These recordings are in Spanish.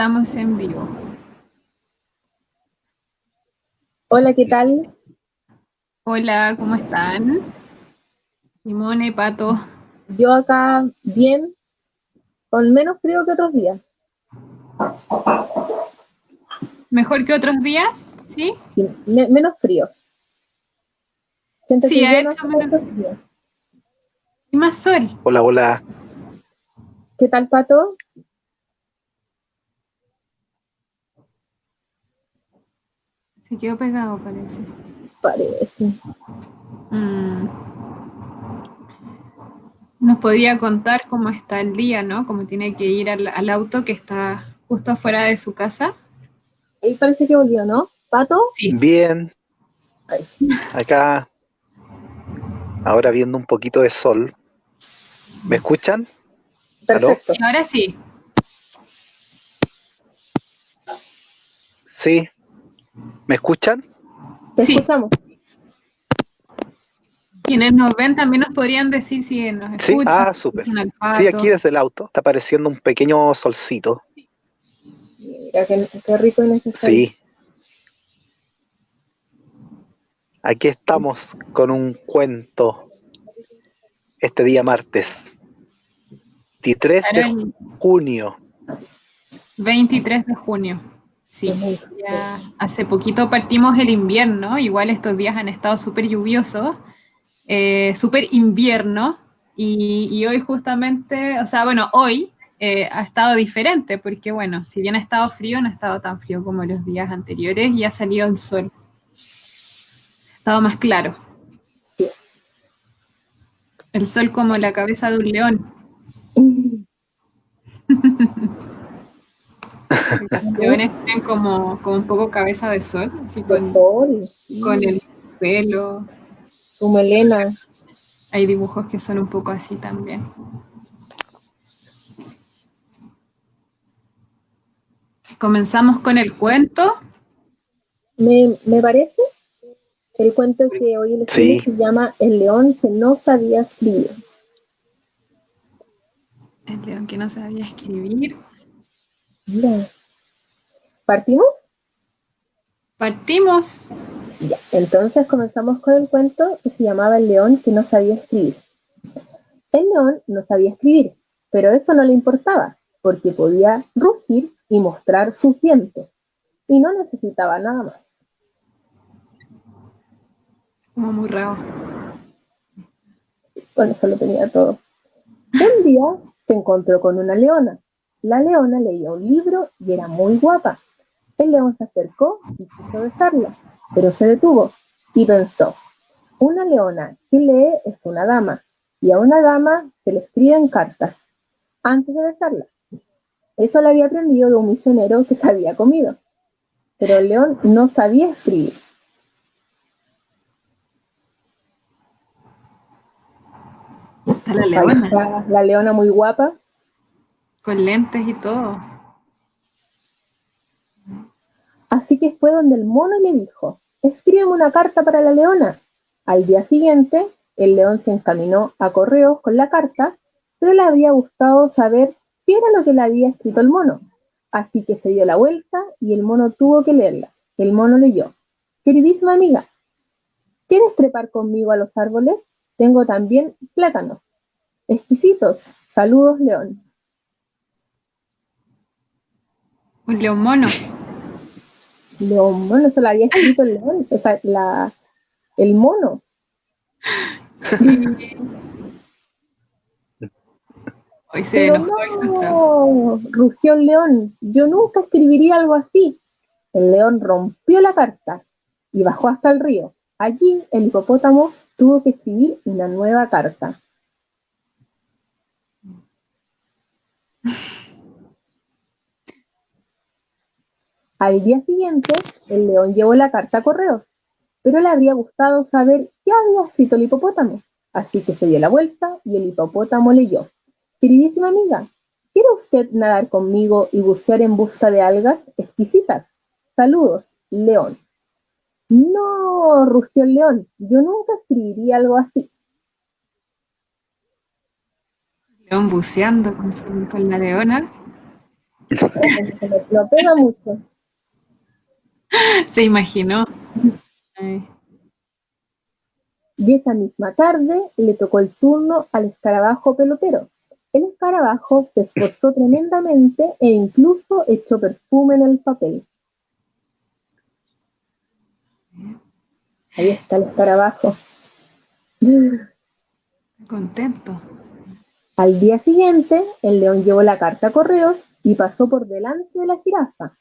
Estamos en vivo. Hola, ¿qué tal? Hola, ¿cómo están? Simone, Pato. Yo acá bien, con menos frío que otros días. ¿Mejor que otros días? ¿Sí? Sí, menos frío. Siento que Sí, hoy ha día no hecho hace menos. tanto frío. Y más sol. Hola, hola. ¿Qué tal, Pato? Se quedó pegado, parece. Parece. Mm. Nos podría contar cómo está el día, ¿no? Cómo tiene que ir al auto que está justo afuera de su casa. Ahí parece que volvió, ¿no? ¿Pato? Sí. Bien, Ahí. acá ahora viendo un poquito de sol. ¿Me escuchan? ¿Aló? Perfecto. Y ahora sí. Sí, ¿me escuchan? Te Sí. escuchamos. Quienes nos ven también nos podrían decir si nos Sí, escuchan, súper. escuchan al Sí, aquí Pato. desde el auto está apareciendo un pequeño solcito. Mira, qué rico y necesario. Sí, aquí estamos con un cuento este día martes, 23 Claro, de el junio. 23 de junio. Sí, ya hace poquito partimos el invierno, igual estos días han estado súper lluviosos, súper invierno, y hoy justamente, o sea, bueno, hoy ha estado diferente, porque bueno, si bien ha estado frío, no ha estado tan frío como los días anteriores y ha salido el sol, ha estado más claro, Sí. el sol como la cabeza de un león. Los Uf, leones tienen como un poco cabeza de sol, así de sol. con Sí. el pelo. Tu melena. Hay dibujos que son un poco así también. Comenzamos con el cuento. Me parece el cuento que hoy elegimos Sí, se llama El león que no sabía escribir. El león que no sabía escribir. Mira, ¿partimos? Partimos. Ya, entonces comenzamos con el cuento que se llamaba El león que no sabía escribir. El león no sabía escribir, pero eso no le importaba, porque podía rugir y mostrar sus dientes, y no necesitaba nada más. Como muy raro. Con eso lo tenía todo. Un día se encontró con una leona. La leona leía un libro y era muy guapa. El león se acercó y quiso besarla, pero se detuvo y pensó, una leona que lee es una dama, y a una dama se le escriben cartas antes de besarla. Eso lo había aprendido de un misionero que se había comido, pero el león no sabía escribir. Está la Ahí leona, está la leona muy guapa. con lentes y todo. Así que fue donde el mono le dijo, escríbeme una carta para la leona. Al día siguiente, el león se encaminó a correos con la carta, pero le habría gustado saber qué era lo que le había escrito el mono. Así que se dio la vuelta y el mono tuvo que leerla. El mono leyó, queridísima amiga, ¿quieres trepar conmigo a los árboles? Tengo también plátanos. Exquisitos. Saludos, león. Un león mono. León, bueno, eso lo había escrito el león, o sea, el mono. Sí. Hoy se Pero enojó y frustrado. no, rugió el león, yo nunca escribiría algo así. El león rompió la carta y bajó hasta el río. Allí el hipopótamo tuvo que escribir una nueva carta. Al día siguiente, el león llevó la carta a correos, pero le habría gustado saber qué había escrito el hipopótamo. Así que se dio la vuelta y el hipopótamo leyó. Queridísima amiga, ¿quiere usted nadar conmigo y bucear en busca de algas exquisitas? Saludos, león. No, rugió el león, yo nunca escribiría algo así. León buceando con la leona. Lo pega mucho. Se imaginó. Ay. Y esa misma tarde le tocó el turno al escarabajo pelotero. El escarabajo se esforzó tremendamente e incluso echó perfume en el papel. Ahí está el escarabajo. Contento. Al día siguiente, el león llevó la carta a correos y pasó por delante de la jirafa.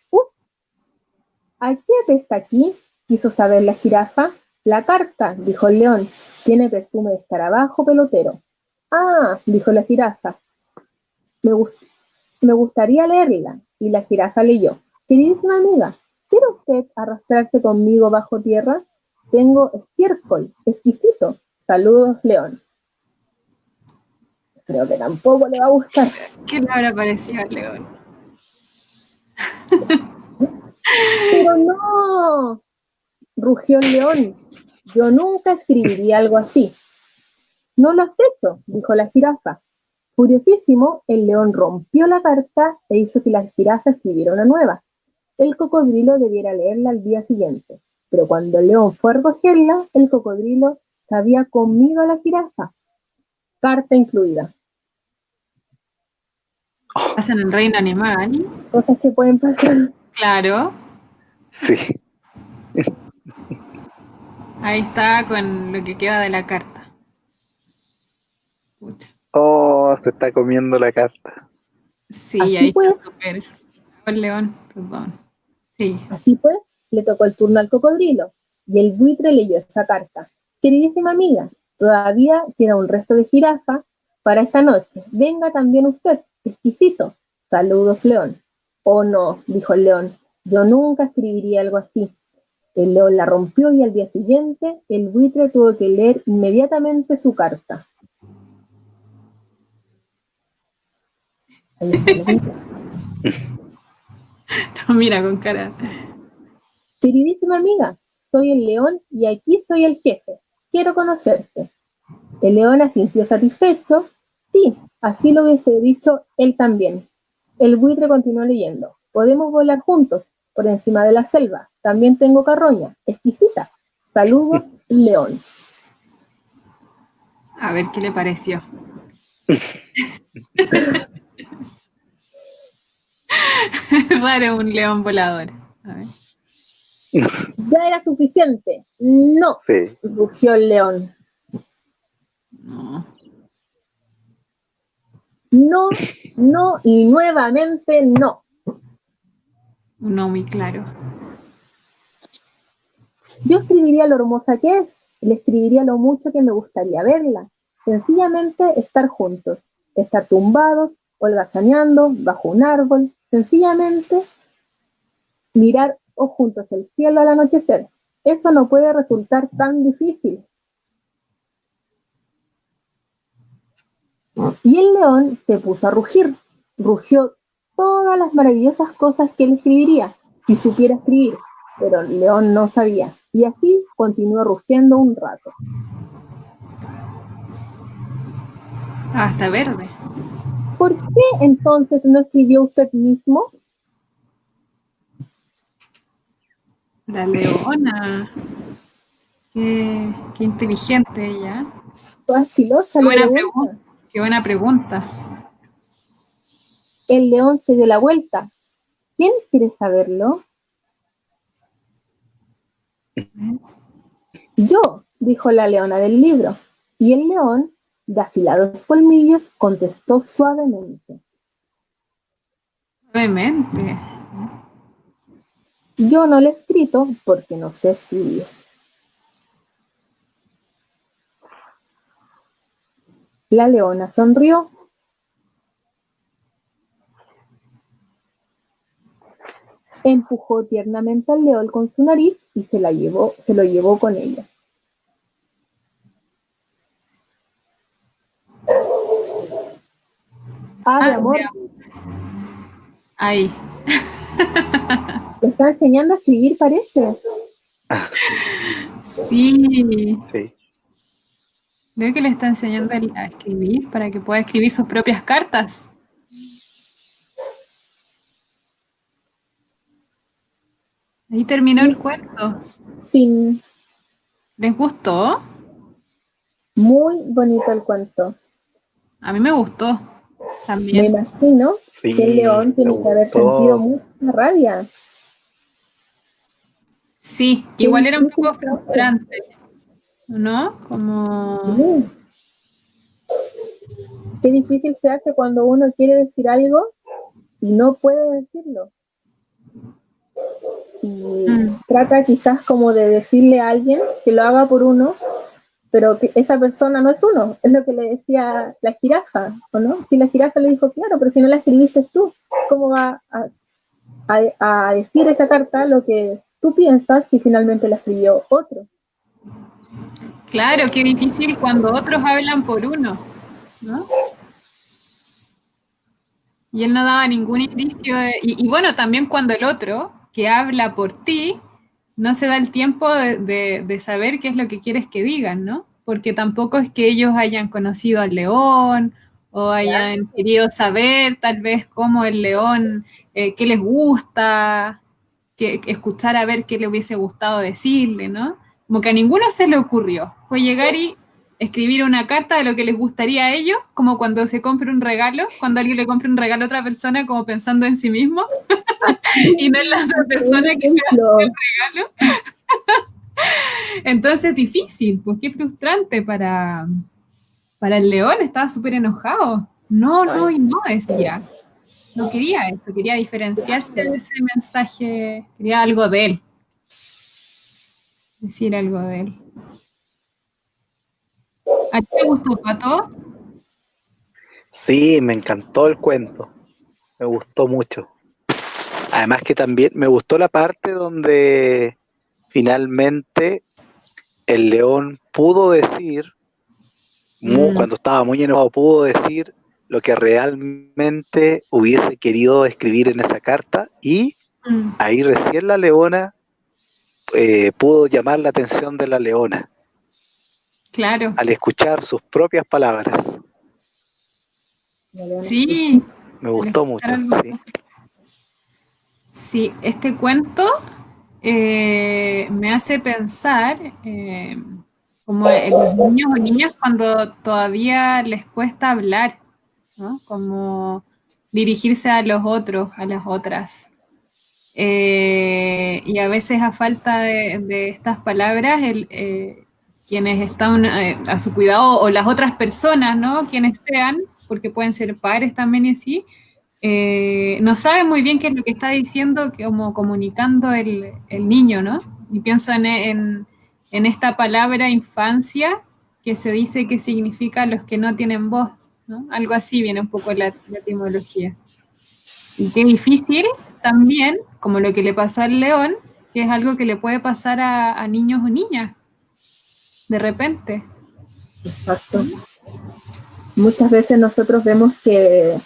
¿A qué apesta aquí? Quiso saber la jirafa. La carta, dijo el león, tiene perfume de escarabajo pelotero. Ah, dijo la jirafa, me gustaría leerla. Y la jirafa leyó. Queridísima amiga, ¿quiere usted arrastrarse conmigo bajo tierra? Tengo estiércol, exquisito. Saludos, león. Creo que tampoco le va a gustar. ¿Qué le habrá parecido al león? Pero no, rugió el león. Yo nunca escribiría algo así. No lo has hecho, dijo la jirafa. Furiosísimo, el león rompió la carta e hizo que la jirafa escribiera una nueva. El cocodrilo debiera leerla al día siguiente, pero cuando el león fue a recogerla, el cocodrilo se había comido a la jirafa, carta incluida. Pasa en el reino animal. Cosas que pueden pasar. Claro. Sí. Ahí está con lo que queda de la carta. Pucha. Oh, se está comiendo la carta. Sí, Así ahí pues, está súper. El león, perdón. Sí. Así pues, le tocó el turno al cocodrilo, y el buitre leyó esa carta. Queridísima amiga, todavía queda un resto de jirafa para esta noche. Venga también usted, exquisito. Saludos, león. Oh no, dijo el león, yo nunca escribiría algo así. El león la rompió y al día siguiente el buitre tuvo que leer inmediatamente su carta. Ahí está el buitre. No, mira con cara. Queridísima amiga, soy el león y aquí soy el jefe. Quiero conocerte. El león asintió satisfecho. Sí, así lo hubiese dicho él también. El buitre continuó leyendo. Podemos volar juntos por encima de la selva. También tengo carroña, exquisita. Saludos, león. A ver qué le pareció. Raro un león volador. A ver. Ya era suficiente. No, Sí. rugió el león. No. No, no y nuevamente no. Un no muy claro. Yo escribiría lo hermosa que es, le escribiría lo mucho que me gustaría verla. Sencillamente estar juntos, estar tumbados, holgazaneando, bajo un árbol, sencillamente mirar juntos el cielo al anochecer. Eso no puede resultar tan difícil. Y el león se puso a rugir, rugió todas las maravillosas cosas que él escribiría, si supiera escribir, pero el león no sabía, y así continuó rugiendo un rato. Ah, está verde. ¿Por qué entonces no escribió usted mismo? La leona. Qué inteligente ella. Toda estilosa Qué le buena pregunta. pregunta. Qué buena pregunta. El león se dio la vuelta. ¿Quién quiere saberlo? Yo, dijo la leona del libro. Y el león, de afilados colmillos, contestó suavemente. Obviamente. Yo no lo he escrito porque no sé escribir. La leona sonrió. Empujó tiernamente al león con su nariz y se lo llevó con ella. Ave, amor, Ahí. le está enseñando a escribir, parece. Sí. Sí. Creo que le está enseñando a escribir para que pueda escribir sus propias cartas. Ahí terminó el cuento. Fin. ¿Les gustó? Muy bonito el cuento. A mí me gustó Me también. imagino que el Sí, león me tiene que haber sentido gustó. mucha rabia. Sí, Qué igual era un difícil poco se hace. frustrante, ¿no? Como... Sí, qué difícil se hace cuando uno quiere decir algo y no puede decirlo. Y Mm, trata quizás como de decirle a alguien que lo haga por uno, pero que esa persona no es uno. Es lo que le decía la jirafa, ¿o no? Si la jirafa le dijo, claro, pero si no la escribiste tú, ¿cómo va a decir esa carta lo que tú piensas si finalmente la escribió otro? claro, qué difícil cuando otros hablan por uno, ¿no? Y él no daba ningún indicio. Y bueno, también cuando el otro, que habla por ti, no se da el tiempo de saber qué es lo que quieres que digan, ¿no? Porque tampoco es que ellos hayan conocido al león o hayan querido saber tal vez cómo el león, qué les gusta, que escuchar a ver qué le hubiese gustado decirle, ¿no? Como que a ninguno se le ocurrió. Fue llegar y escribir una carta de lo que les gustaría a ellos, como cuando se compra un regalo, cuando alguien le compra un regalo a otra persona como pensando en sí mismo y no en la otra Un persona que ejemplo. le regalo. Entonces difícil, pues qué frustrante para el león, estaba súper enojado. No, no, y no decía. No quería eso, quería diferenciarse de ese mensaje, quería algo de él, decir algo de él. ¿A ti te gustó, Pato? Sí, me encantó el cuento. Me gustó mucho. Además que también me gustó la parte donde finalmente el león pudo decir, Mm, cuando estaba muy enojado, pudo decir lo que realmente hubiese querido escribir en esa carta y mm, ahí recién la leona pudo llamar la atención de la leona claro, al escuchar sus propias palabras. sí, Me al gustó escuchar mucho, algo. sí. Sí, este cuento me hace pensar como en los niños o niñas cuando todavía les cuesta hablar, ¿no? Como dirigirse a los otros, a las otras. Y a veces a falta de estas palabras, quienes están a su cuidado o las otras personas, ¿no? Quienes sean, porque pueden ser padres también y así, no saben muy bien qué es lo que está diciendo, como comunicando el niño, ¿no? Y pienso en esta palabra infancia que se dice que significa los que no tienen voz, ¿no? Algo así viene un poco la etimología. Y qué difícil también, como lo que le pasó al león, que es algo que le puede pasar a niños o niñas, de repente. Exacto. Muchas veces nosotros vemos que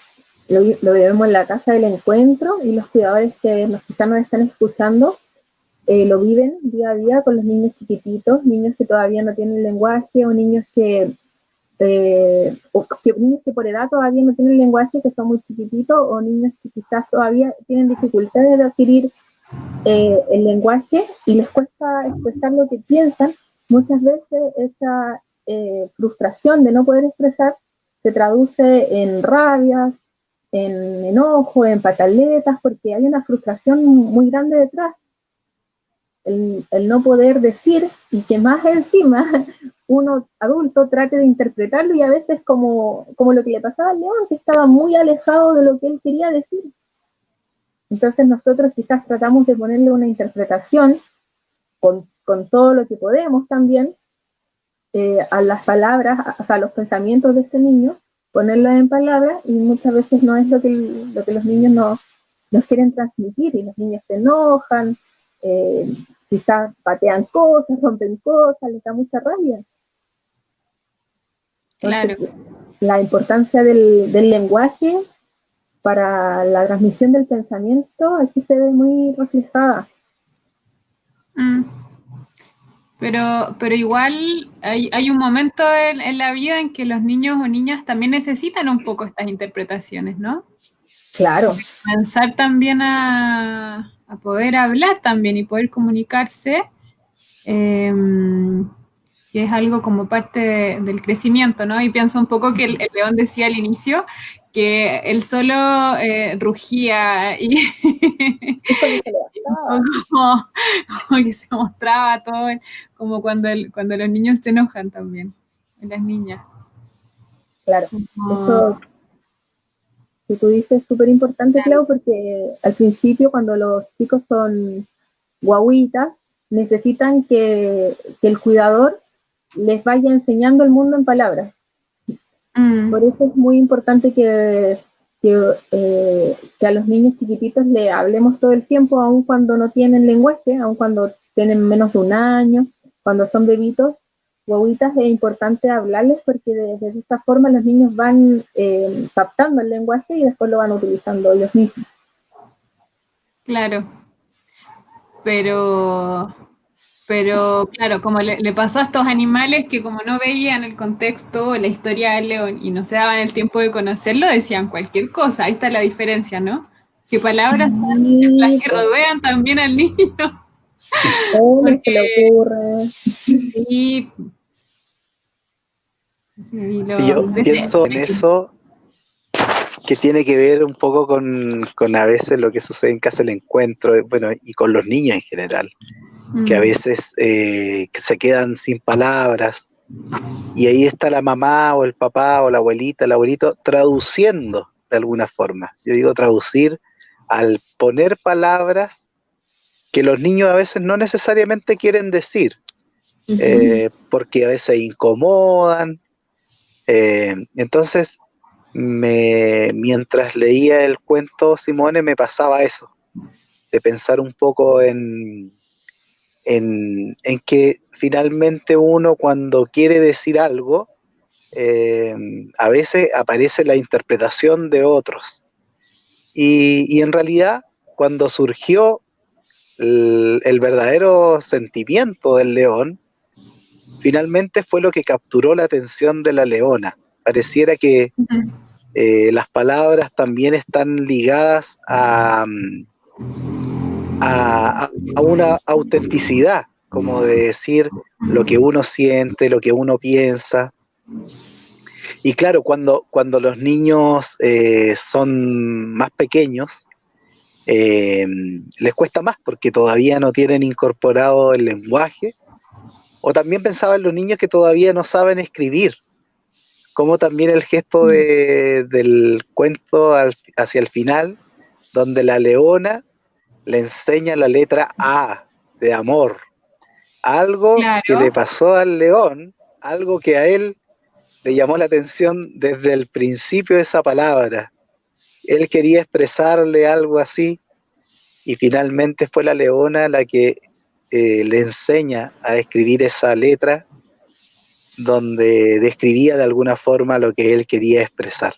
lo vemos en la casa del encuentro y los cuidadores que quizás nos están escuchando lo viven día a día con los niños chiquititos, niños que todavía no tienen lenguaje o niños que por edad todavía no tienen lenguaje, que son muy chiquititos, o niños que quizás todavía tienen dificultades de adquirir el lenguaje y les cuesta expresar lo que piensan. Muchas veces esa frustración de no poder expresar se traduce en rabias, en enojo, en pataletas, porque hay una frustración muy grande detrás. El no poder decir y que más encima uno adulto trate de interpretarlo y a veces como lo que le pasaba al león, que estaba muy alejado de lo que él quería decir. Entonces nosotros quizás tratamos de ponerle una interpretación con todo lo que podemos también a las palabras, o sea, a los pensamientos de este niño, ponerlo en palabras y muchas veces no es lo que los niños nos quieren transmitir y los niños se enojan, eh, quizás patean cosas, rompen cosas, les da mucha rabia. Claro. Entonces, la importancia del lenguaje para la transmisión del pensamiento aquí se ve muy reflejada. Mm. Pero igual hay un momento en la vida en que los niños o niñas también necesitan un poco estas interpretaciones, ¿no? Claro, Comenzar también a poder hablar también y poder comunicarse, que es algo como parte del crecimiento, ¿no? Y pienso un poco que el león decía al inicio que él solo rugía y Híjole, se un levantaba. poco como que se mostraba todo, como cuando los niños se enojan también, las niñas. Claro, Como, eso que tú dices es súper importante, Clau, porque al principio cuando los chicos son guaguitas, necesitan que el cuidador les vaya enseñando el mundo en palabras. Por eso es muy importante que a los niños chiquititos le hablemos todo el tiempo, aun cuando no tienen lenguaje, aun cuando tienen menos de un año, cuando son bebitos, guaguitas, es importante hablarles porque de esta forma los niños van captando el lenguaje y después lo van utilizando ellos mismos. claro, pero claro, como le pasó a estos animales que como no veían el contexto o la historia del león y no se daban el tiempo de conocerlo, decían cualquier cosa. Ahí está la diferencia, ¿no? ¿Qué palabras son las Sí, que pues, rodean también al niño? ¿cómo se le Porque ocurre? sí, sí, Si yo pienso en eso, que tiene que ver un poco con a veces lo que sucede en casa del encuentro, bueno, y con los niños en general, que a veces se quedan sin palabras, y ahí está la mamá o el papá o la abuelita, el abuelito, traduciendo de alguna forma. Yo digo traducir al poner palabras que los niños a veces no necesariamente quieren decir, porque a veces incomodan. Entonces, mientras leía el cuento Simone me pasaba eso, de pensar un poco en que finalmente uno cuando quiere decir algo, a veces aparece la interpretación de otros. Y en realidad, cuando surgió el verdadero sentimiento del león, finalmente fue lo que capturó la atención de la leona. Pareciera que las palabras también están ligadas a una autenticidad, como de decir lo que uno siente, lo que uno piensa. Y claro, cuando los niños son más pequeños, les cuesta más porque todavía no tienen incorporado el lenguaje, o también pensaba en los niños que todavía no saben escribir, como también el gesto del cuento hacia el final, donde la leona le enseña la letra A de amor, algo que le claro, pasó al león, algo que a él le llamó la atención desde el principio de esa palabra. Él quería expresarle algo así y finalmente fue la leona la que le enseña a escribir esa letra donde describía de alguna forma lo que él quería expresar.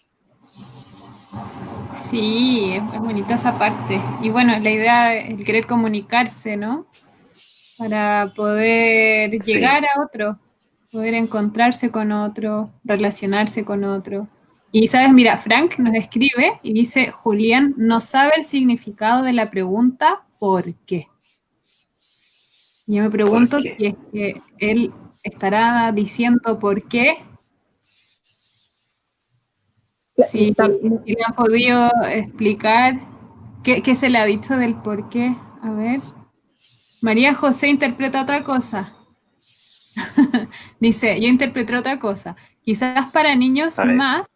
sí, es bonita esa parte. Y bueno, la idea, el querer comunicarse, ¿no? Para poder Sí. llegar a otro, poder encontrarse con otro, relacionarse con otro. Y sabes, mira, Frank nos escribe y dice, Julián no sabe el significado de la pregunta ¿por qué? Y yo me ¿Por pregunto qué? si es que él estará diciendo por qué, si, si le han podido explicar qué se le ha dicho del por qué. A ver, María José interpreta otra cosa. Dice, yo interpreté otra cosa. Quizás para niños A ver. más,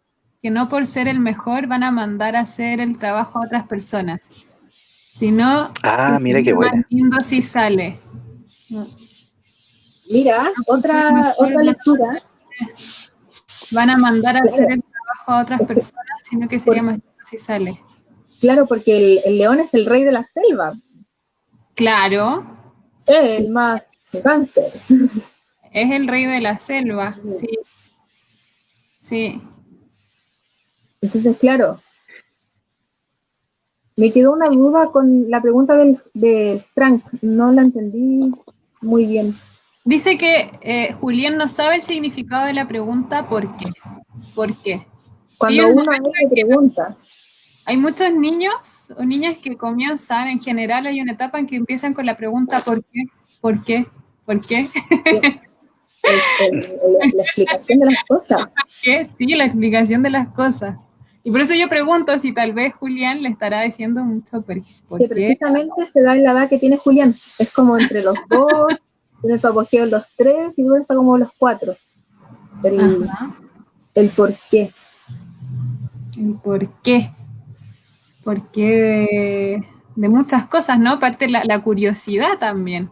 que no por ser el mejor van a mandar a hacer el trabajo a otras personas, sino que Ah, mira qué sería más buena. lindo si sale. No, Mira, no por ser el mejor otra lectura, van a mandar a hacer claro, el trabajo a otras personas, sino que sería por, más lindo si sale. claro, porque el león es el rey de la selva, Claro, es sí, el más gángster. es el rey de la selva, sí, sí. Entonces, claro, me quedó una duda con la pregunta de Frank, no la entendí muy bien. Dice que Julián no sabe el significado de la pregunta ¿por qué? ¿Por qué? Sí, Cuando hay un uno a momento él le en que pregunta, hay muchos niños o niñas que comienzan, en general hay una etapa en que empiezan con la pregunta ¿por qué? ¿Por qué? ¿Por qué? La explicación de las cosas. ¿Qué? Sí, la explicación de las cosas. Y por eso yo pregunto si tal vez Julián le estará diciendo mucho por Que qué. precisamente se da en la edad que tiene Julián. Es como entre los dos, tiene su apogeo en los tres y luego está como los cuatro. Ajá. El por qué. El por qué. ¿Por qué de muchas cosas, ¿no? Aparte la curiosidad también.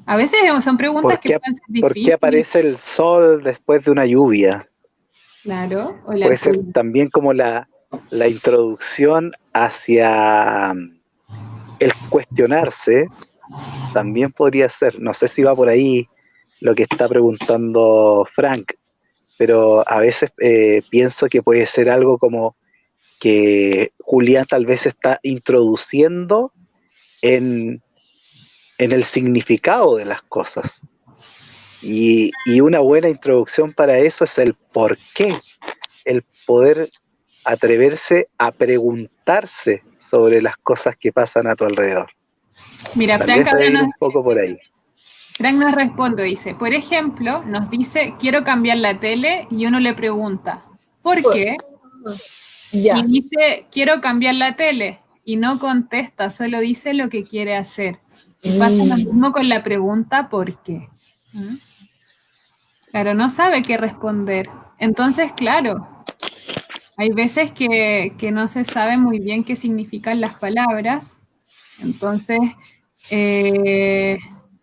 A veces son preguntas que pueden ser por qué difíciles, aparece el sol después de una lluvia? claro, o Puede ser también como la introducción hacia el cuestionarse, también podría ser, no sé si va por ahí lo que está preguntando Frank, pero a veces pienso que puede ser algo como que Julián tal vez está introduciendo en el significado de las cosas. Y una buena introducción para eso es el por qué, el poder atreverse a preguntarse sobre las cosas que pasan a tu alrededor. Mira, Tal vez debe ir un poco por ahí. Frank nos responde, dice, por ejemplo, nos dice, quiero cambiar la tele, y uno le pregunta, ¿por qué? Ya. Y dice, quiero cambiar la tele, y no contesta, solo dice lo que quiere hacer. Y pasa lo mismo con la pregunta, ¿por qué? ¿Mm? Claro, no sabe qué responder. Entonces, claro, hay veces que no se sabe muy bien qué significan las palabras, entonces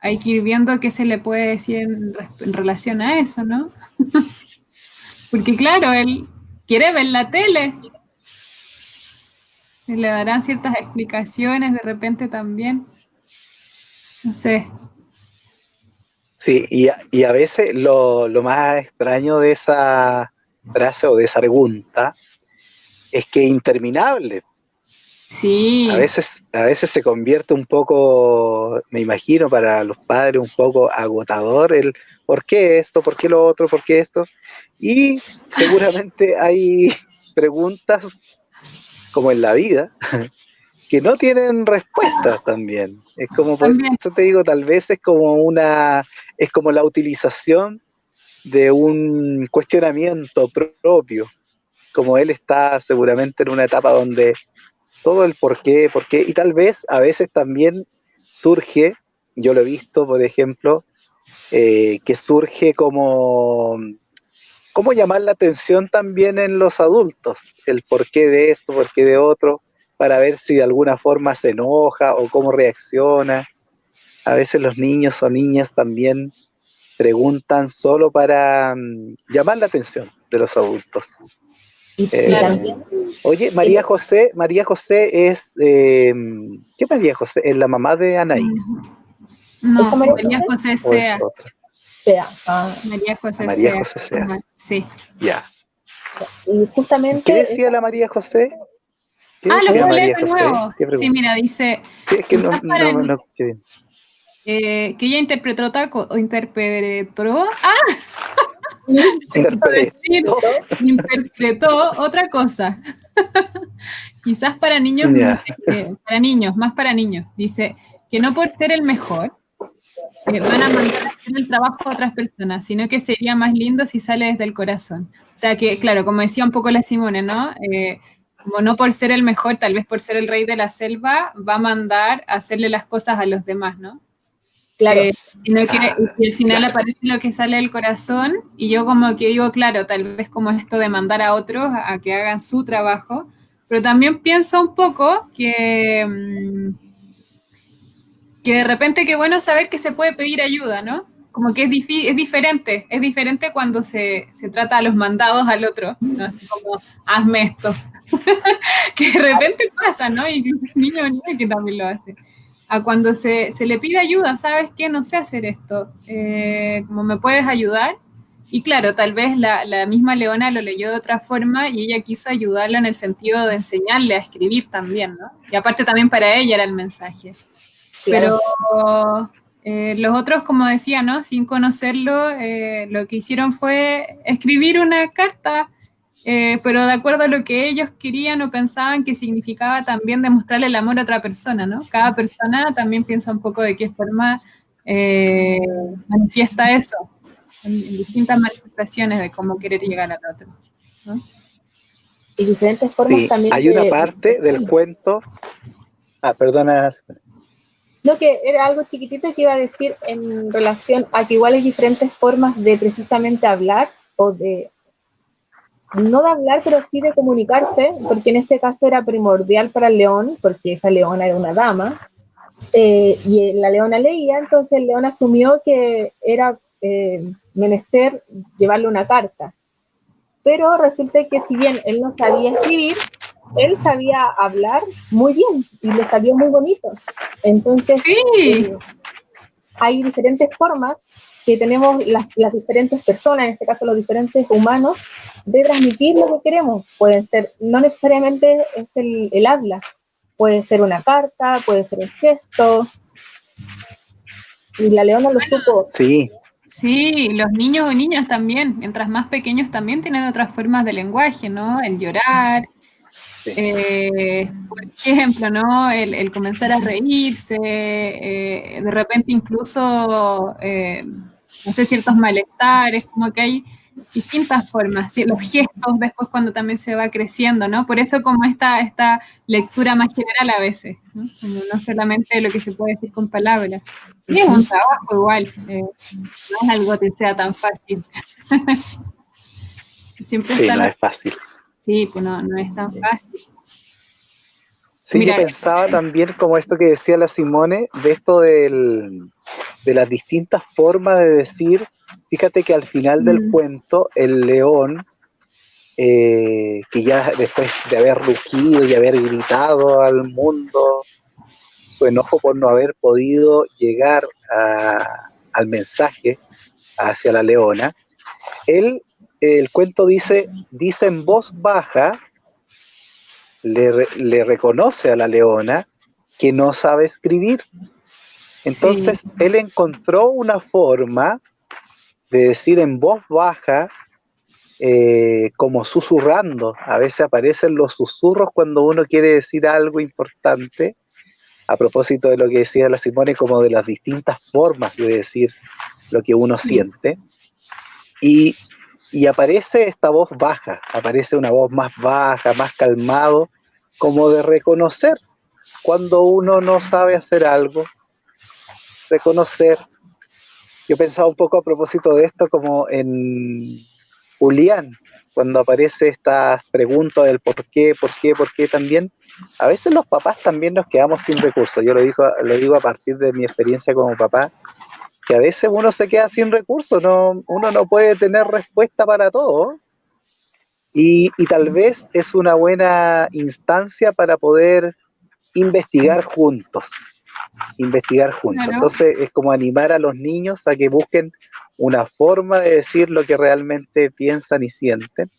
hay que ir viendo qué se le puede decir en relación a eso, ¿no? Porque claro, él quiere ver la tele, se le darán ciertas explicaciones de repente también, no sé. Sí, y a veces lo más extraño de esa frase o de esa pregunta es que es interminable. Sí, A veces se convierte un poco, me imagino, para los padres un poco agotador el ¿por qué esto? ¿Por qué lo otro? ¿Por qué esto? Y seguramente hay preguntas, como en la vida, que no tienen respuestas también. Es como, por eso también. te digo, tal vez es como la utilización de un cuestionamiento propio, como él está seguramente en una etapa donde todo el por qué, y tal vez a veces también surge, yo lo he visto, por ejemplo, que surge como, cómo llamar la atención también en los adultos, el por qué de esto, por qué de otro, para ver si de alguna forma se enoja o cómo reacciona. A veces los niños o niñas también preguntan solo para llamar la atención de los adultos. Claro. Oye, María José es, ¿qué María José? ¿Es la mamá de Anaís? No, María María José ¿O es Sea. otra? María A José María Sea. José sea. Sí. Ya. Y justamente. ¿Qué decía la María José? ¿Qué Ah, lo decía puedo leer María de José? nuevo. ¿Qué Sí, pregunta? mira, dice, Sí, es que quizás para no escuché bien. que ella interpretó decir, Interpretó. interpretó otra cosa. Quizás Ya. más para niños. Dice que no por ser el mejor van a mandar a hacer el trabajo a otras personas, sino que sería más lindo si sale desde el corazón. O sea que, claro, como decía un poco la Simone, ¿no? Como no por ser el mejor, tal vez por ser el rey de la selva, va a mandar a hacerle las cosas a los demás, ¿no? Claro. Sino que Ah, y al final claro. aparece lo que sale del corazón y yo como que digo, claro, tal vez como esto de mandar a otros a que hagan su trabajo, pero también pienso un poco que de repente qué bueno saber que se puede pedir ayuda, ¿no? Como que es diferente cuando se trata a los mandados al otro, ¿no? Así como, hazme esto, que de repente pasa, ¿no? Y incluso niños o niñas que también lo hacen. A cuando se le pide ayuda, ¿sabes qué? No sé hacer esto, ¿cómo me puedes ayudar? Y claro, tal vez la misma Leona lo leyó de otra forma y ella quiso ayudarla en el sentido de enseñarle a escribir también, ¿no? Y aparte también para ella era el mensaje. Claro. Pero los otros, como decía, ¿no? Sin conocerlo, lo que hicieron fue escribir una carta pero de acuerdo a lo que ellos querían o pensaban que significaba también demostrarle el amor a otra persona, ¿no? Cada persona también piensa un poco de qué forma eh, manifiesta eso, en distintas manifestaciones de cómo querer llegar al otro, ¿no? Y diferentes formas Sí, también hay una parte del cuento. Perdona. No, que era algo chiquitito que iba a decir en relación a que igual hay diferentes formas de precisamente hablar o de, no de hablar, pero sí de comunicarse, porque en este caso era primordial para el león, porque esa leona era una dama, y la leona leía, entonces el león asumió que era menester llevarle una carta. Pero resulta que si bien él no sabía escribir, él sabía hablar muy bien y le salió muy bonito. Entonces, Sí, hay diferentes formas que tenemos las diferentes personas, en este caso los diferentes humanos, de transmitir lo que queremos. Pueden ser, no necesariamente es el habla, puede ser una carta, puede ser un gesto, y la leona lo supo. Sí, sí, los niños o niñas también, mientras más pequeños también tienen otras formas de lenguaje, ¿no? El llorar, sí, por ejemplo, ¿no? El comenzar a reírse, de repente incluso, no sé, ciertos malestares, como que hay distintas formas, ¿sí? Los gestos después cuando también se va creciendo, ¿no? Por eso como esta lectura más general a veces, ¿no? Como no solamente lo que se puede decir con palabras. Y es un trabajo igual, no es algo que sea tan fácil. Siempre sí, está no la... es fácil. Sí, pues no es tan fácil. Sí, yo Mira, pensaba también como esto que decía la Simone, de esto de las distintas formas de decir, fíjate que al final del mm, cuento, el león, que ya después de haber rugido y haber gritado al mundo su enojo por no haber podido llegar al mensaje hacia la leona, el cuento dice en voz baja, le reconoce a la leona que no sabe escribir. sí, Entonces él encontró una forma de decir en voz baja, como susurrando. A veces aparecen los susurros cuando uno quiere decir algo importante, a propósito de lo que decía la Simone, como de las distintas formas de decir lo que uno sí. siente. Y, y aparece esta voz baja, aparece una voz más baja, más calmado, como de reconocer cuando uno no sabe hacer algo, reconocer. Yo pensaba un poco a propósito de esto como en Julián, cuando aparece esta pregunta del por qué también. A veces los papás también nos quedamos sin recursos. Yo lo digo a partir de mi experiencia como papá, que a veces uno se queda sin recursos, no, uno no puede tener respuesta para todo. Y tal vez es una buena instancia para poder investigar juntos, investigar juntos. Claro. Entonces es como animar a los niños a que busquen una forma de decir lo que realmente piensan y sienten.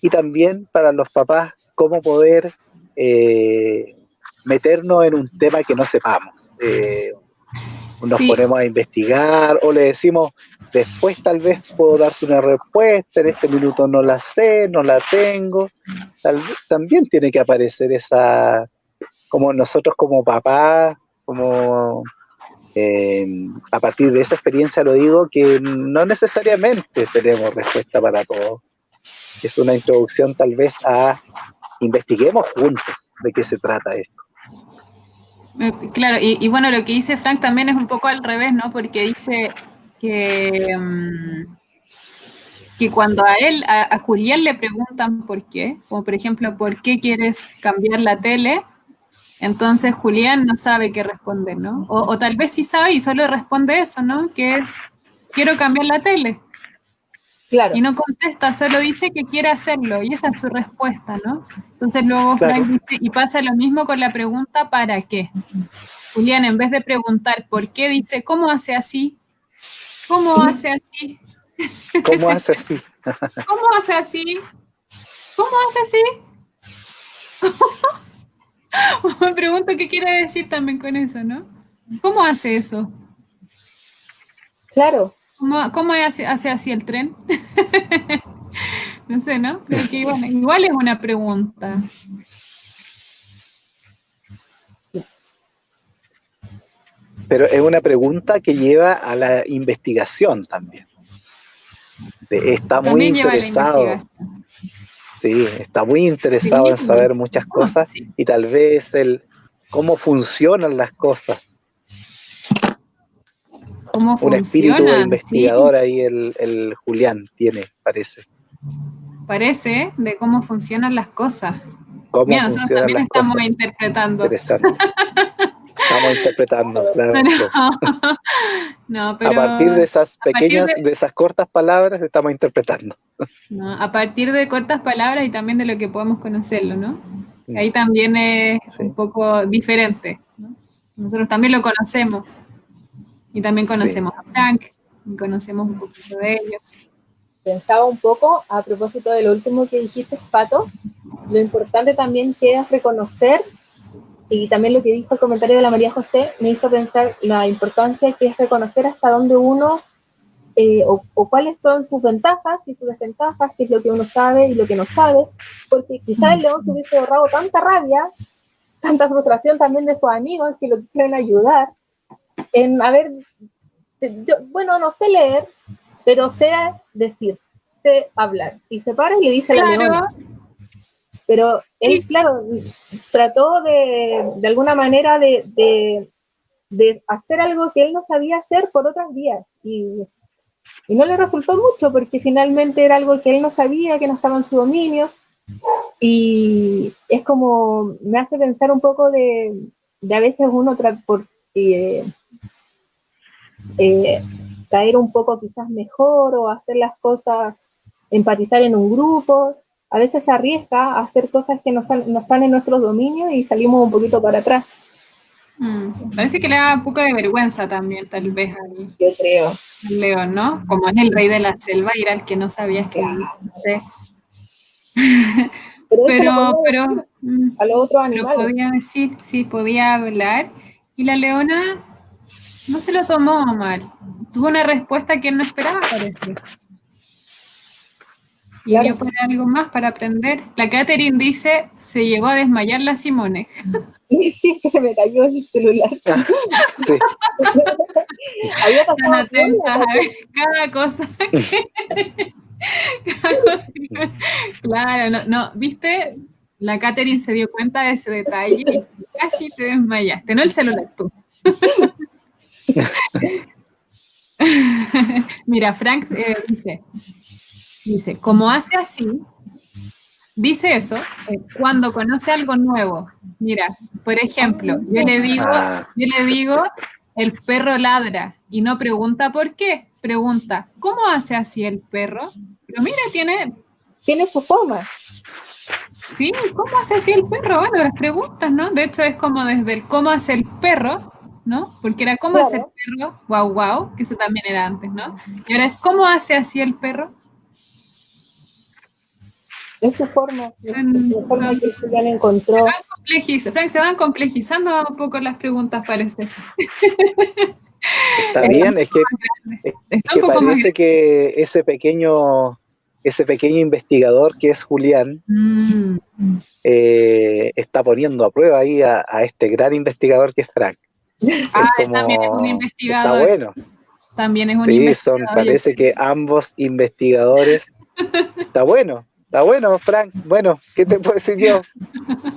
Y también para los papás, cómo poder eh, meternos en un tema que no sepamos. Nos Sí, ponemos a investigar o le decimos, después tal vez puedo darte una respuesta, en este minuto no la sé, no la tengo. Tal vez también tiene que aparecer esa, como nosotros como papás, como a partir de esa experiencia lo digo, que no necesariamente tenemos respuesta para todo. Es una introducción tal vez a investiguemos juntos de qué se trata esto. claro, y bueno, lo que dice Frank también es un poco al revés, ¿no? Porque dice que, que cuando a Julián le preguntan por qué, como por ejemplo, ¿por qué quieres cambiar la tele? Entonces Julián no sabe qué responder, ¿no? O tal vez sí sabe y solo responde eso, ¿no? Que es, quiero cambiar la tele. Claro, Y no contesta, solo dice que quiere hacerlo, y esa es su respuesta, ¿no? Entonces luego Frank Claro, dice, y pasa lo mismo con la pregunta ¿para qué? Julián, en vez de preguntar por qué, dice, ¿cómo hace así? ¿Cómo hace así? ¿cómo hace así? ¿Cómo hace así? ¿Cómo hace así? Me pregunto qué quiere decir también con eso, ¿no? ¿Cómo hace eso? claro. ¿Cómo hace así el tren? No sé, ¿no? Creo que igual es una pregunta. Pero es una pregunta que lleva a la investigación también. Está muy También lleva a la interesado. investigación. Sí, está muy interesado en saber muchas cosas sí. y tal vez cómo funcionan las cosas. ¿Cómo Un espíritu de funcionan? investigador Sí. ahí el Julián tiene, parece. Parece de cómo funcionan las cosas. Cómo Mira, nosotros funcionan también las estamos cosas. interpretando. Interesante. Estamos interpretando, claro. No, A pero partir de esas a partir pequeñas, de esas cortas palabras, estamos interpretando. no, a partir de cortas palabras y también de lo que podemos conocerlo, ¿no? Mm, Ahí también es un sí, poco diferente, ¿no? Nosotros también lo conocemos y también sí. conocemos a Frank y conocemos un poquito de ellos. Pensaba un poco, a propósito de lo último que dijiste, Pato, lo importante también que es reconocer, y también lo que dijo el comentario de la María José, me hizo pensar la importancia que es reconocer hasta dónde uno, o cuáles son sus ventajas y sus desventajas, qué es lo que uno sabe y lo que no sabe, porque quizás el león se hubiese ahorrado tanta rabia, tanta frustración también de sus amigos que lo quisieron ayudar, en bueno, no sé leer, pero sé decir, sé hablar. Y se para y le dice a la Claro, leona. Pero él, sí, claro, trató de alguna manera de hacer algo que él no sabía hacer por otras vías. Y no le resultó mucho porque finalmente era algo que él no sabía, que no estaba en su dominio. Y es como, me hace pensar un poco de a veces uno por eh, eh, caer un poco quizás mejor o hacer las cosas, empatizar en un grupo. A veces se arriesga a hacer cosas que no están en nuestros dominios y salimos un poquito para atrás, parece que le da un poco de vergüenza también, tal vez, yo creo. al león, ¿no? Como es el rey de la selva y era el que no sabía escribir, Claro. no sé. Pero eso lo Pero, podía decir a los otros pero animales. podía decir, sí, podía hablar. Y la leona no se lo tomó mal. Tuvo una respuesta que él no esperaba, parece. Y Claro. vio para algo más para aprender. La Catherine dice, se llegó a desmayar la Simone. Y sí, es que se me cayó el celular. Sí. Había Están pasado atentas piola, a ver cada cosa cada cosa claro, no, ¿viste? La Catherine se dio cuenta de ese detalle y casi te desmayaste, no el celular, tú. Mira, Frank dice, como hace así, dice eso, cuando conoce algo nuevo. Mira, por ejemplo, Ah, yo le digo, el perro ladra y no pregunta por qué, pregunta, ¿cómo hace así el perro? Pero mira, tiene su forma. sí, ¿cómo hace así el perro? Bueno, las preguntas, ¿no? De hecho, es como desde el cómo hace el perro, ¿no? Porque era cómo hace el Claro, perro, guau, guau, que eso también era antes, ¿no? Y ahora es cómo hace así el perro. es su forma, la Son, forma son que el Julián encontró. Frank, se van complejizando un poco las preguntas, parece. está Está bien, es está un que poco más parece que ese pequeño investigador que es Julián grande. está poniendo a prueba ahí a este gran investigador que es Frank. Ah, Es él también es un como, está investigador. bueno. También es un Sí, investigador, yo parece que ambos investigadores, está bueno, Frank. Bueno, ¿qué te puedo decir yo?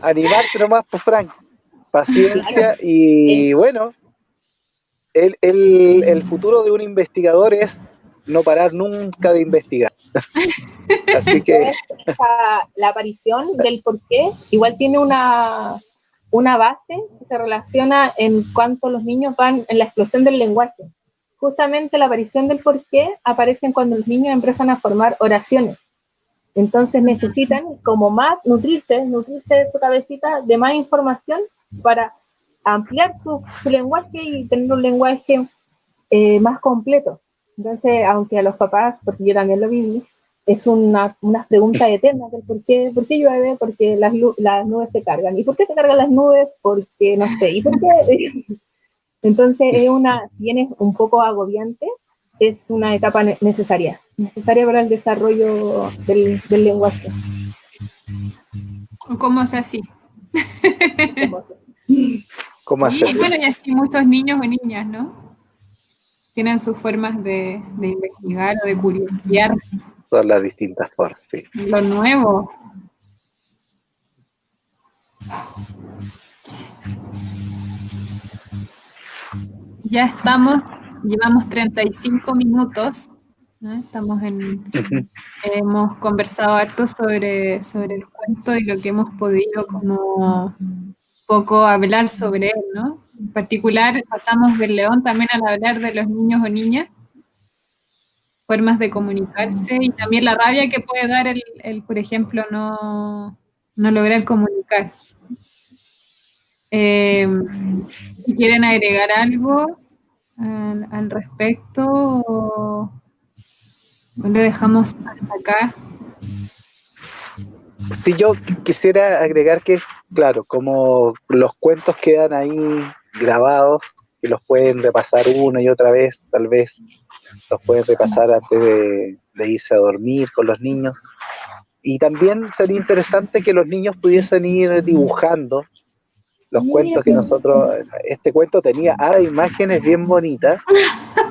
Animarte nomás, pues, Frank. Claro, Paciencia el, y bueno, el futuro de un investigador es no parar nunca de investigar. Así que, la aparición del porqué igual tiene una base que se relaciona en cuanto los niños van en la explosión del lenguaje. Justamente la aparición del porqué aparece cuando los niños empiezan a formar oraciones. Entonces necesitan como más nutrirse de su cabecita de más información para ampliar su lenguaje y tener un lenguaje más completo. Entonces, aunque a los papás, porque yo también lo viví, es unas preguntas eternas del por qué llueve, porque las nubes se cargan. ¿Y por qué se cargan las nubes? Porque no sé. ¿Y por qué? Entonces, viene un poco agobiante, es una etapa necesaria para el desarrollo del lenguaje. ¿Cómo se así? ¿Cómo Y haces? bueno, y así muchos niños o niñas, ¿no? Tienen sus formas de investigar o de curiosear Son las distintas formas, sí. lo nuevo. Ya llevamos 35 minutos, ¿no? Hemos conversado harto sobre el cuento y lo que hemos podido como poco hablar sobre él, ¿no? En particular, pasamos del león también al hablar de los niños o niñas, formas de comunicarse y también la rabia que puede dar por ejemplo, no lograr comunicar. Si quieren agregar algo al respecto o lo dejamos hasta acá. Sí, yo quisiera agregar que, claro, como los cuentos quedan ahí grabados, que los pueden repasar una y otra vez, tal vez los pueden repasar antes de irse a dormir con los niños. Y también sería interesante que los niños pudiesen ir dibujando los cuentos que nosotros, este cuento tenía imágenes bien bonitas,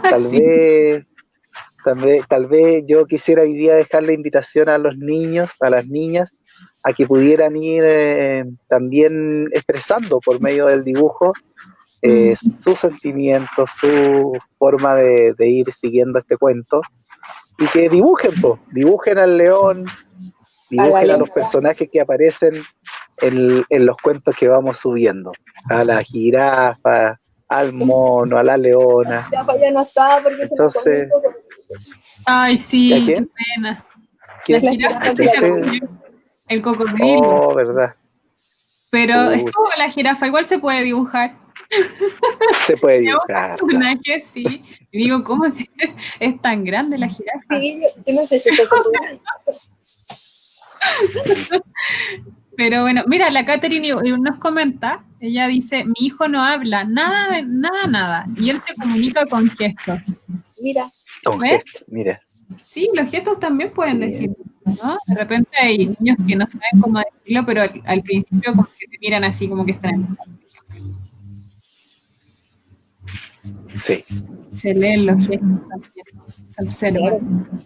tal Sí. vez tal vez yo quisiera hoy día dejar la invitación a los niños, a las niñas, a que pudieran ir también expresando por medio del dibujo sus sentimientos, su forma de ir siguiendo este cuento, y que dibujen al león, dibujen a los personajes que aparecen en los cuentos que vamos subiendo, a la jirafa, al mono, a la leona. Ya no estaba porque entonces, ay, sí, ¿a qué quién? pena. ¿Quién? La jirafa se la comió el cocodrilo. Oh, verdad. Pero estuvo la jirafa, igual se puede dibujar. Se puede Es un dibujar. personaje, claro. Sí. Y digo, ¿cómo es tan grande la jirafa? Sí, yo no sé si se puede. Pero bueno, mira, la Catherine nos comenta, ella dice, mi hijo no habla, nada, nada, nada, y él se comunica con gestos. Mira. Con gestos, mira. Sí, los gestos también pueden Sí. decir, ¿no? De repente hay niños que no saben cómo decirlo, pero al principio como que te miran así, como que están. Sí. Se leen los gestos también, se observan. Claro.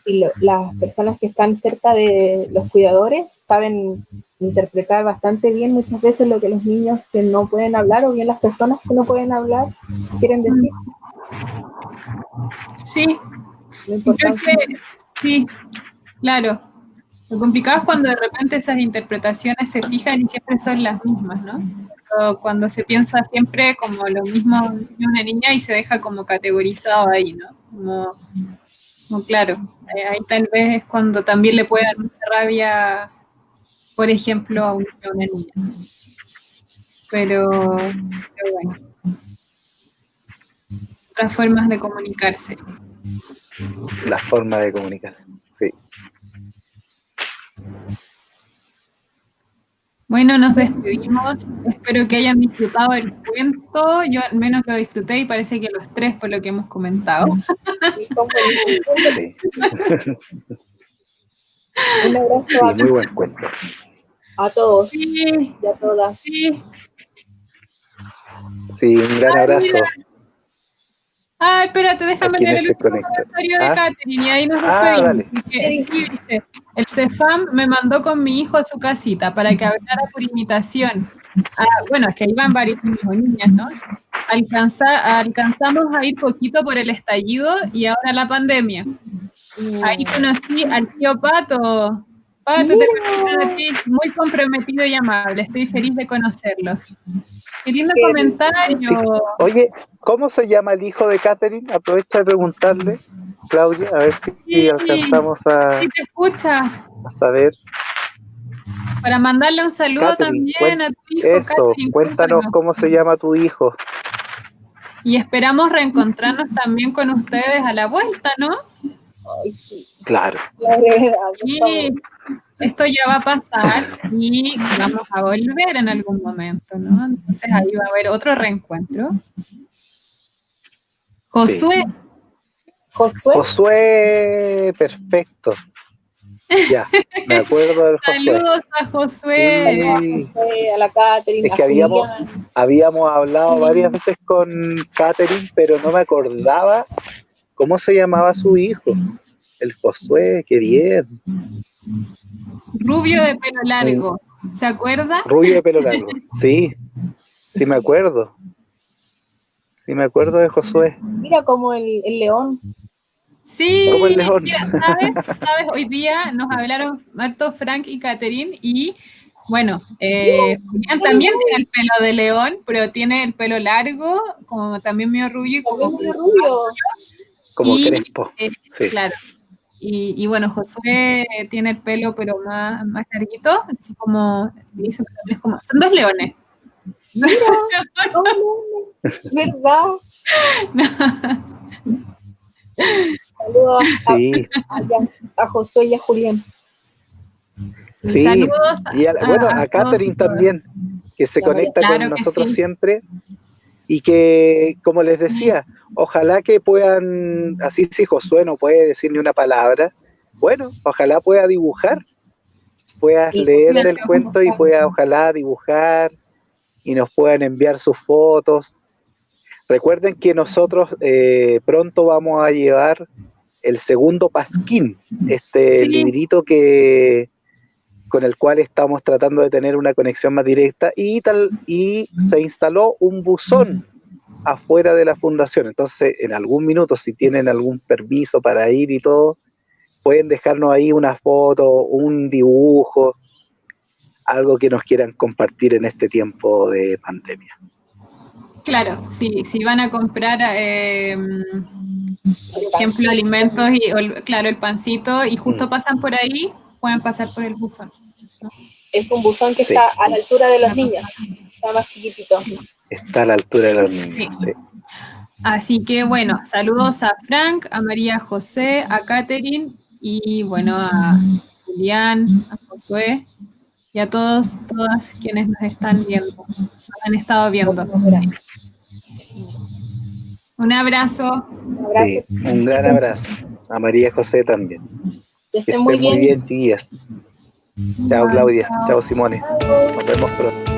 Y las personas que están cerca de los cuidadores saben interpretar bastante bien muchas veces lo que los niños que no pueden hablar o bien las personas que no pueden hablar quieren decir. Sí, creo que sí, claro. Lo complicado es cuando de repente esas interpretaciones se fijan y siempre son las mismas, ¿no? Cuando se piensa siempre como lo mismo de una niña y se deja como categorizado ahí, ¿no? Como claro, ahí tal vez es cuando también le puede dar mucha rabia, por ejemplo, a una niña. Pero bueno, otras formas de comunicarse. La forma de comunicarse, sí. Bueno, nos despedimos. Espero que hayan disfrutado el cuento. Yo al menos lo disfruté y parece que los tres por lo que hemos comentado. Sí. Un abrazo sí, muy buen cuento. A todos sí, y a todas. Sí. Sí, un gran abrazo. Mira. Ah, espérate, déjame leer el último comentario de Catherine y ahí nos despedimos. Dale. Sí, dice, el Cefam me mandó con mi hijo a su casita para que hablara por imitación. Bueno, es que ahí van varios niños o niñas, ¿no? Alcanzamos a ir poquito por el estallido y ahora la pandemia. Ahí conocí al tío Pato. Pato, te conozco a ti, muy comprometido y amable. Estoy feliz de conocerlos. Qué lindo comentario. Sí. Oye, ¿cómo se llama el hijo de Catherine? Aprovecha de preguntarle, Claudia, a ver si alcanzamos a... Sí, te escucha. A saber. Para mandarle un saludo Catherine, también a tu hijo, eso, Catherine. Cuéntanos cómo se llama tu hijo. Y esperamos reencontrarnos también con ustedes a la vuelta, ¿no? Ay, sí. Claro. Sí, esto ya va a pasar y vamos a volver en algún momento, ¿no? Entonces ahí va a haber otro reencuentro. Josué, Josué. Josué, perfecto. Ya, me acuerdo del Josué. Saludos a Josué. Sí. A la Catherine, Es que a Julián. habíamos hablado varias veces con Catherine, pero no me acordaba cómo se llamaba su hijo. El Josué, qué bien. Rubio de pelo largo. ¿Se acuerda? Rubio de pelo largo. Sí, sí me acuerdo. Sí me acuerdo de Josué. Mira como el león. Como el Sí, león. mira, ¿sabes? Hoy día nos hablaron Marto, Frank y Catherine y bueno, Julián también tiene el pelo de león, pero tiene el pelo largo, como también medio rubio y como También rubio. Como crespo. Sí. Claro. Y bueno, Josué tiene el pelo pero más larguito, así como, dicen, es como, son dos leones. Mira, ¿verdad? Saludos Sí. a Josué y a Julián. Sí. Saludos Y a Catherine todos. también, que se conecta claro con nosotros sí. siempre. Y que, como les decía, ojalá que puedan, así si Josué no puede decir ni una palabra, bueno, ojalá pueda dibujar, puedas leerle el cuento y pueda ojalá dibujar y nos puedan enviar sus fotos. Recuerden que nosotros pronto vamos a llevar el segundo Pasquín, librito con el cual estamos tratando de tener una conexión más directa y se instaló un buzón afuera de la fundación. Entonces, en algún minuto, si tienen algún permiso para ir y todo, pueden dejarnos ahí una foto, un dibujo, algo que nos quieran compartir en este tiempo de pandemia. Claro, si van a comprar, por ejemplo, alimentos claro, el pancito, y justo pasan por ahí, pueden pasar por el buzón. Es un buzón que está a la altura de los niños, está más chiquitito. Está a la altura de los niños, sí. Así que bueno, saludos a Frank, a María José, a Catherine y bueno, a Julián, a Josué y a todas quienes nos están viendo, nos han estado viendo. Un abrazo. Sí, un gran abrazo. A María José también. Que estén muy bien, chiquillas. Chao, Claudia. Chao, Simone. Nos vemos pronto.